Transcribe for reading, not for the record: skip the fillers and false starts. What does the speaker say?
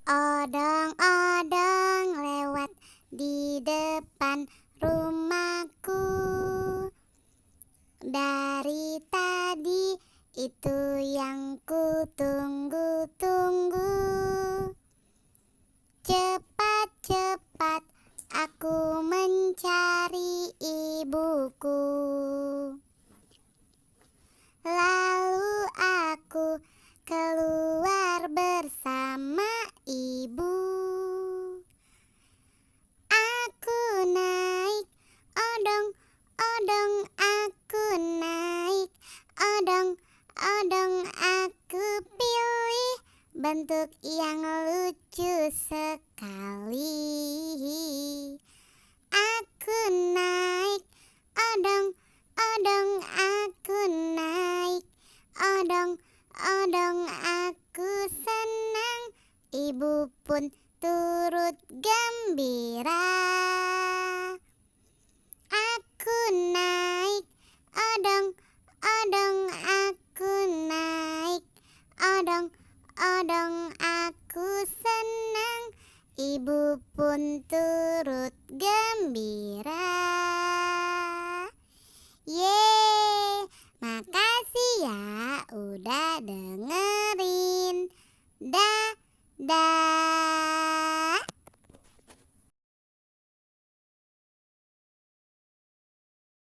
Odong-odong lewat di depan rumahku. Dari tadi itu yang ku tunggu-tunggu. Cepat-cepat aku mencari ibuku. Lalu aku keluar bersama ibu. Aku naik odong-odong, aku naik odong-odong, aku pilih bentuk yang lucu sekali. Aku naik odong-odong, aku naik odong-odong, aku senang. Ibu pun turut gembira. Aku naik odong-odong, aku naik odong-odong, aku senang. Ibu pun turut gembira. Yeay, makasih ya udah dengerin. Dah.